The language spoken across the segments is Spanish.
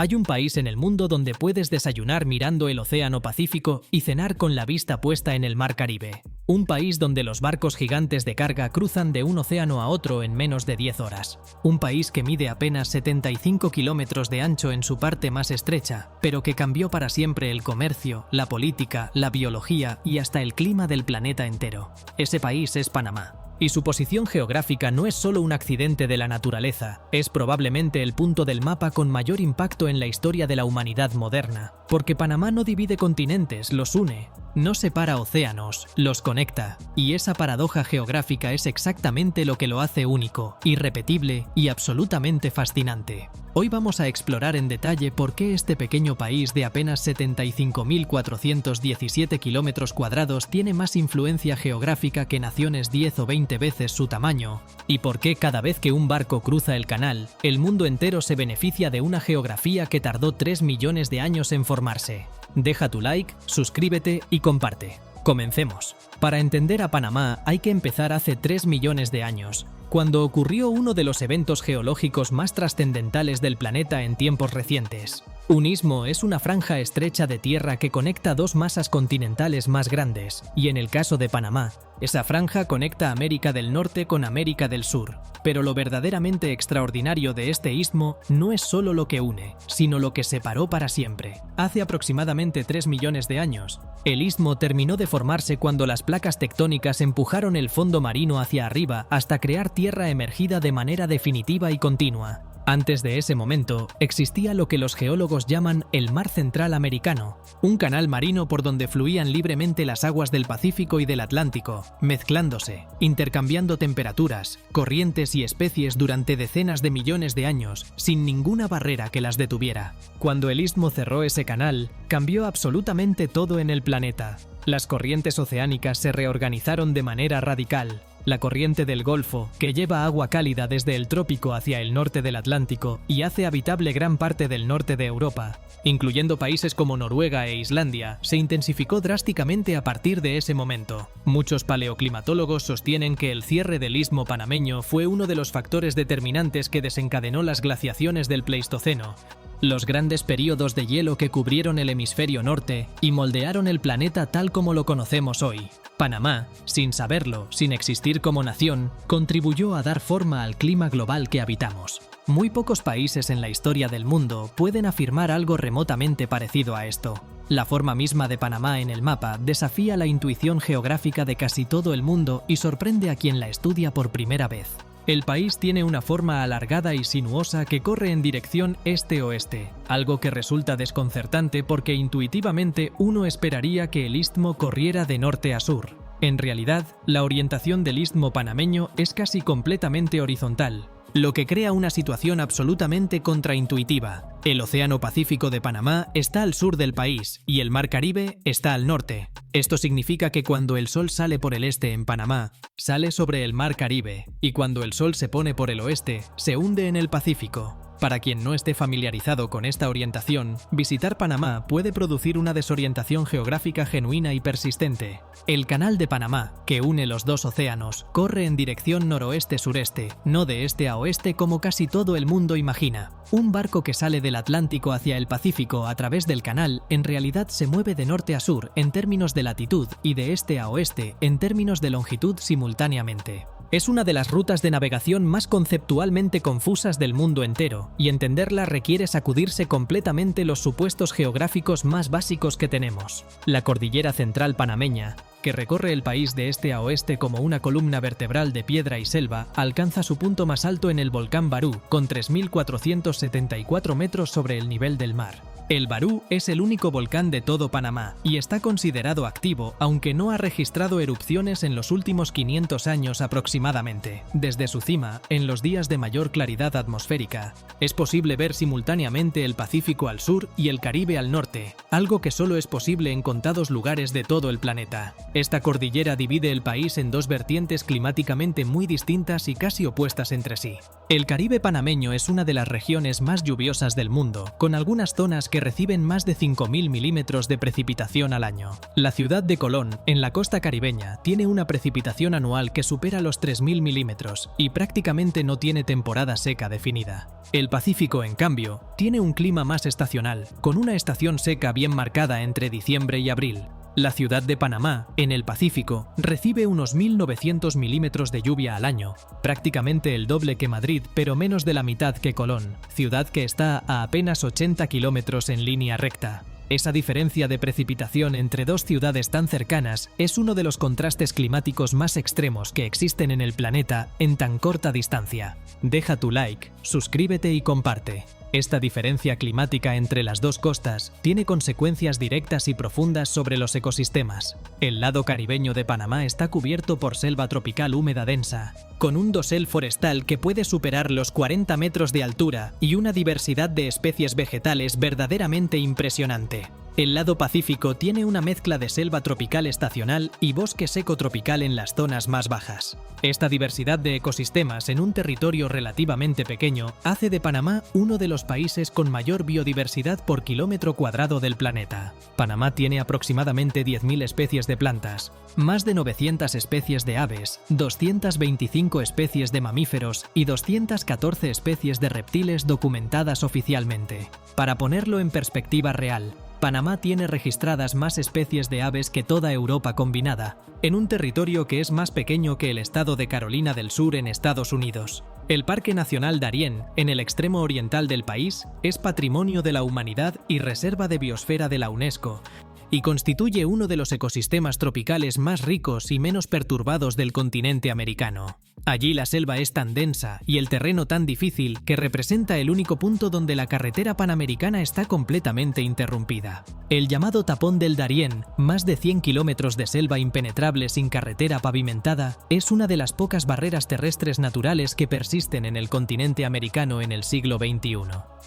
Hay un país en el mundo donde puedes desayunar mirando el Océano Pacífico y cenar con la vista puesta en el Mar Caribe. Un país donde los barcos gigantes de carga cruzan de un océano a otro en menos de 10 horas. Un país que mide apenas 75 kilómetros de ancho en su parte más estrecha, pero que cambió para siempre el comercio, la política, la biología y hasta el clima del planeta entero. Ese país es Panamá. Y su posición geográfica no es solo un accidente de la naturaleza, es probablemente el punto del mapa con mayor impacto en la historia de la humanidad moderna, porque Panamá no divide continentes, los une, no separa océanos, los conecta, y esa paradoja geográfica es exactamente lo que lo hace único, irrepetible y absolutamente fascinante. Hoy vamos a explorar en detalle por qué este pequeño país de apenas 75.417 kilómetros cuadrados tiene más influencia geográfica que naciones 10 o 20 veces su tamaño, y por qué cada vez que un barco cruza el canal, el mundo entero se beneficia de una geografía que tardó 3 millones de años en formarse. Deja tu like, suscríbete y comparte. Comencemos. Para entender a Panamá hay que empezar hace 3 millones de años, cuando ocurrió uno de los eventos geológicos más trascendentales del planeta en tiempos recientes. Un istmo es una franja estrecha de tierra que conecta dos masas continentales más grandes, y en el caso de Panamá, esa franja conecta América del Norte con América del Sur. Pero lo verdaderamente extraordinario de este istmo no es solo lo que une, sino lo que separó para siempre. Hace aproximadamente 3 millones de años, el istmo terminó de formarse cuando las placas tectónicas empujaron el fondo marino hacia arriba hasta crear tierra emergida de manera definitiva y continua. Antes de ese momento, existía lo que los geólogos llaman el Mar Central Americano, un canal marino por donde fluían libremente las aguas del Pacífico y del Atlántico, mezclándose, intercambiando temperaturas, corrientes y especies durante decenas de millones de años, sin ninguna barrera que las detuviera. Cuando el istmo cerró ese canal, cambió absolutamente todo en el planeta. Las corrientes oceánicas se reorganizaron de manera radical. La corriente del Golfo, que lleva agua cálida desde el trópico hacia el norte del Atlántico y hace habitable gran parte del norte de Europa, incluyendo países como Noruega e Islandia, se intensificó drásticamente a partir de ese momento. Muchos paleoclimatólogos sostienen que el cierre del istmo panameño fue uno de los factores determinantes que desencadenó las glaciaciones del Pleistoceno, los grandes períodos de hielo que cubrieron el hemisferio norte y moldearon el planeta tal como lo conocemos hoy. Panamá, sin saberlo, sin existir como nación, contribuyó a dar forma al clima global que habitamos. Muy pocos países en la historia del mundo pueden afirmar algo remotamente parecido a esto. La forma misma de Panamá en el mapa desafía la intuición geográfica de casi todo el mundo y sorprende a quien la estudia por primera vez. El país tiene una forma alargada y sinuosa que corre en dirección este-oeste, algo que resulta desconcertante porque intuitivamente uno esperaría que el istmo corriera de norte a sur. En realidad, la orientación del istmo panameño es casi completamente horizontal, lo que crea una situación absolutamente contraintuitiva. El Océano Pacífico de Panamá está al sur del país y el Mar Caribe está al norte. Esto significa que cuando el sol sale por el este en Panamá, sale sobre el Mar Caribe, y cuando el sol se pone por el oeste, se hunde en el Pacífico. Para quien no esté familiarizado con esta orientación, visitar Panamá puede producir una desorientación geográfica genuina y persistente. El Canal de Panamá, que une los dos océanos, corre en dirección noroeste-sureste, no de este a oeste como casi todo el mundo imagina. Un barco que sale del Atlántico hacia el Pacífico a través del canal en realidad se mueve de norte a sur en términos de latitud y de este a oeste en términos de longitud simultáneamente. Es una de las rutas de navegación más conceptualmente confusas del mundo entero, y entenderla requiere sacudirse completamente los supuestos geográficos más básicos que tenemos. La cordillera central panameña, que recorre el país de este a oeste como una columna vertebral de piedra y selva, alcanza su punto más alto en el volcán Barú, con 3.474 metros sobre el nivel del mar. El Barú es el único volcán de todo Panamá y está considerado activo, aunque no ha registrado erupciones en los últimos 500 años aproximadamente. Desde su cima, en los días de mayor claridad atmosférica, es posible ver simultáneamente el Pacífico al sur y el Caribe al norte, algo que solo es posible en contados lugares de todo el planeta. Esta cordillera divide el país en dos vertientes climáticamente muy distintas y casi opuestas entre sí. El Caribe panameño es una de las regiones más lluviosas del mundo, con algunas zonas que que reciben más de 5.000 milímetros de precipitación al año. La ciudad de Colón, en la costa caribeña, tiene una precipitación anual que supera los 3.000 milímetros y prácticamente no tiene temporada seca definida. El Pacífico, en cambio, tiene un clima más estacional, con una estación seca bien marcada entre diciembre y abril. La ciudad de Panamá, en el Pacífico, recibe unos 1.900 milímetros de lluvia al año, prácticamente el doble que Madrid, pero menos de la mitad que Colón, ciudad que está a apenas 80 kilómetros en línea recta. Esa diferencia de precipitación entre dos ciudades tan cercanas es uno de los contrastes climáticos más extremos que existen en el planeta en tan corta distancia. Deja tu like, suscríbete y comparte. Esta diferencia climática entre las dos costas tiene consecuencias directas y profundas sobre los ecosistemas. El lado caribeño de Panamá está cubierto por selva tropical húmeda densa, con un dosel forestal que puede superar los 40 metros de altura y una diversidad de especies vegetales verdaderamente impresionante. El lado Pacífico tiene una mezcla de selva tropical estacional y bosque seco tropical en las zonas más bajas. Esta diversidad de ecosistemas en un territorio relativamente pequeño hace de Panamá uno de los países con mayor biodiversidad por kilómetro cuadrado del planeta. Panamá tiene aproximadamente 10.000 especies de plantas, más de 900 especies de aves, 225 especies de mamíferos y 214 especies de reptiles documentadas oficialmente. Para ponerlo en perspectiva real, Panamá tiene registradas más especies de aves que toda Europa combinada, en un territorio que es más pequeño que el estado de Carolina del Sur en Estados Unidos. El Parque Nacional Darién, en el extremo oriental del país, es Patrimonio de la Humanidad y Reserva de Biosfera de la UNESCO, y constituye uno de los ecosistemas tropicales más ricos y menos perturbados del continente americano. Allí la selva es tan densa y el terreno tan difícil que representa el único punto donde la carretera panamericana está completamente interrumpida. El llamado Tapón del Darién, más de 100 kilómetros de selva impenetrable sin carretera pavimentada, es una de las pocas barreras terrestres naturales que persisten en el continente americano en el siglo XXI.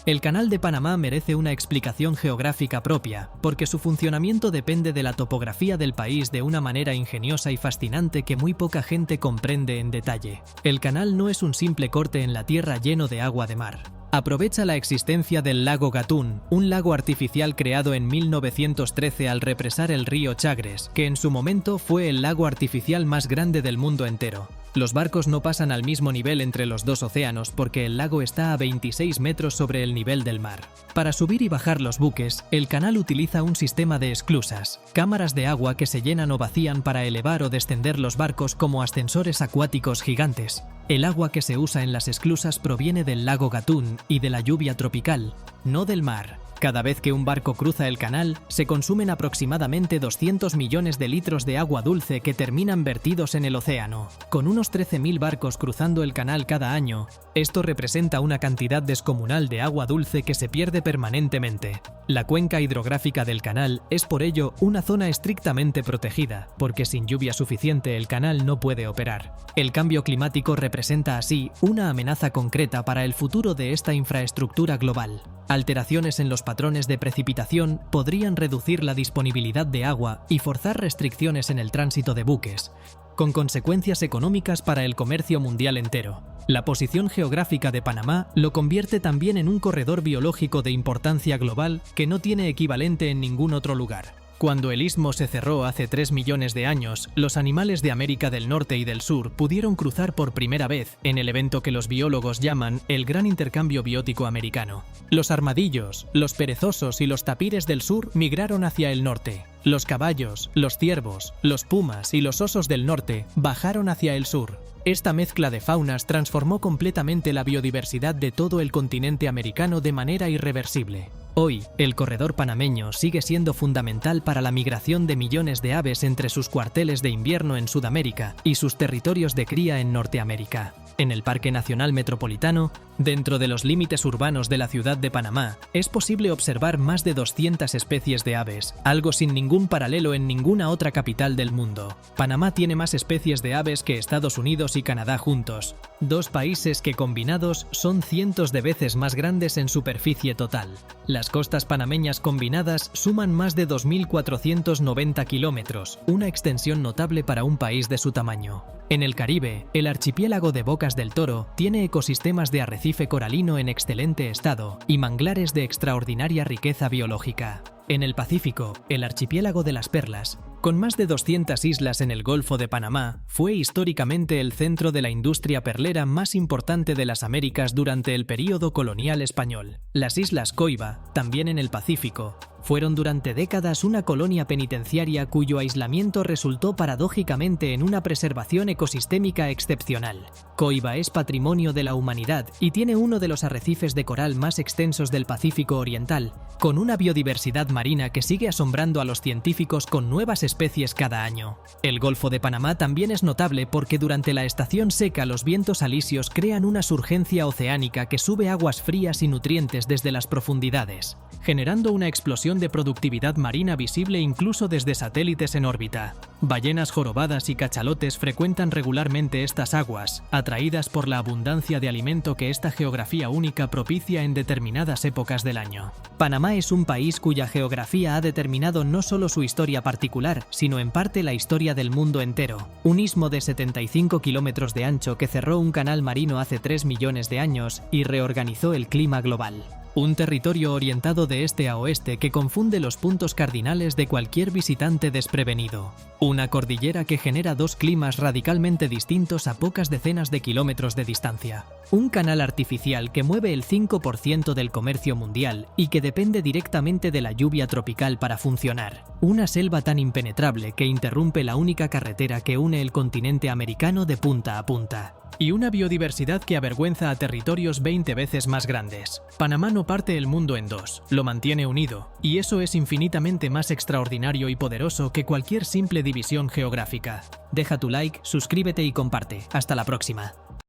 El Canal de Panamá merece una explicación geográfica propia, porque su funcionamiento depende de la topografía del país de una manera ingeniosa y fascinante que muy poca gente comprende en detalle. El canal no es un simple corte en la tierra lleno de agua de mar. Aprovecha la existencia del lago Gatún, un lago artificial creado en 1913 al represar el río Chagres, que en su momento fue el lago artificial más grande del mundo entero. Los barcos no pasan al mismo nivel entre los dos océanos porque el lago está a 26 metros sobre el nivel del mar. Para subir y bajar los buques, el canal utiliza un sistema de esclusas, cámaras de agua que se llenan o vacían para elevar o descender los barcos como ascensores acuáticos gigantes. El agua que se usa en las esclusas proviene del lago Gatún y de la lluvia tropical, no del mar. Cada vez que un barco cruza el canal, se consumen aproximadamente 200 millones de litros de agua dulce que terminan vertidos en el océano. Con unos 13.000 barcos cruzando el canal cada año, esto representa una cantidad descomunal de agua dulce que se pierde permanentemente. La cuenca hidrográfica del canal es por ello una zona estrictamente protegida, porque sin lluvia suficiente el canal no puede operar. El cambio climático representa así una amenaza concreta para el futuro de esta infraestructura global. Alteraciones en los patrones de precipitación podrían reducir la disponibilidad de agua y forzar restricciones en el tránsito de buques, con consecuencias económicas para el comercio mundial entero. La posición geográfica de Panamá lo convierte también en un corredor biológico de importancia global que no tiene equivalente en ningún otro lugar. Cuando el istmo se cerró hace 3 millones de años, los animales de América del Norte y del Sur pudieron cruzar por primera vez en el evento que los biólogos llaman el Gran Intercambio Biótico Americano. Los armadillos, los perezosos y los tapires del sur migraron hacia el norte. Los caballos, los ciervos, los pumas y los osos del norte bajaron hacia el sur. Esta mezcla de faunas transformó completamente la biodiversidad de todo el continente americano de manera irreversible. Hoy, el corredor panameño sigue siendo fundamental para la migración de millones de aves entre sus cuarteles de invierno en Sudamérica y sus territorios de cría en Norteamérica. En el Parque Nacional Metropolitano, dentro de los límites urbanos de la ciudad de Panamá, es posible observar más de 200 especies de aves, algo sin ningún paralelo en ninguna otra capital del mundo. Panamá tiene más especies de aves que Estados Unidos y Canadá juntos, dos países que combinados son cientos de veces más grandes en superficie total. Las costas panameñas combinadas suman más de 2.490 kilómetros, una extensión notable para un país de su tamaño. En el Caribe, el archipiélago de Bocas del Toro tiene ecosistemas de arrecife coralino en excelente estado y manglares de extraordinaria riqueza biológica. En el Pacífico, el archipiélago de las Perlas, con más de 200 islas en el Golfo de Panamá, fue históricamente el centro de la industria perlera más importante de las Américas durante el período colonial español. Las Islas Coiba, también en el Pacífico, fueron durante décadas una colonia penitenciaria cuyo aislamiento resultó paradójicamente en una preservación ecosistémica excepcional. Coiba es patrimonio de la humanidad y tiene uno de los arrecifes de coral más extensos del Pacífico Oriental, con una biodiversidad marina que sigue asombrando a los científicos con nuevas especies cada año. El Golfo de Panamá también es notable porque durante la estación seca los vientos alisios crean una surgencia oceánica que sube aguas frías y nutrientes desde las profundidades, generando una explosión de productividad marina visible incluso desde satélites en órbita. Ballenas jorobadas y cachalotes frecuentan regularmente estas aguas, atraídas por la abundancia de alimento que esta geografía única propicia en determinadas épocas del año. Panamá es un país cuya geografía ha determinado no solo su historia particular, sino en parte la historia del mundo entero. Un istmo de 75 kilómetros de ancho que cerró un canal marino hace 3 millones de años y reorganizó el clima global. Un territorio orientado de este a oeste que confunde los puntos cardinales de cualquier visitante desprevenido. Una cordillera que genera dos climas radicalmente distintos a pocas decenas de kilómetros de distancia. Un canal artificial que mueve el 5% del comercio mundial y que depende directamente de la lluvia tropical para funcionar. Una selva tan impenetrable que interrumpe la única carretera que une el continente americano de punta a punta. Y una biodiversidad que avergüenza a territorios 20 veces más grandes. Panamá no parte el mundo en dos, lo mantiene unido, y eso es infinitamente más extraordinario y poderoso que cualquier simple división geográfica. Deja tu like, suscríbete y comparte. Hasta la próxima.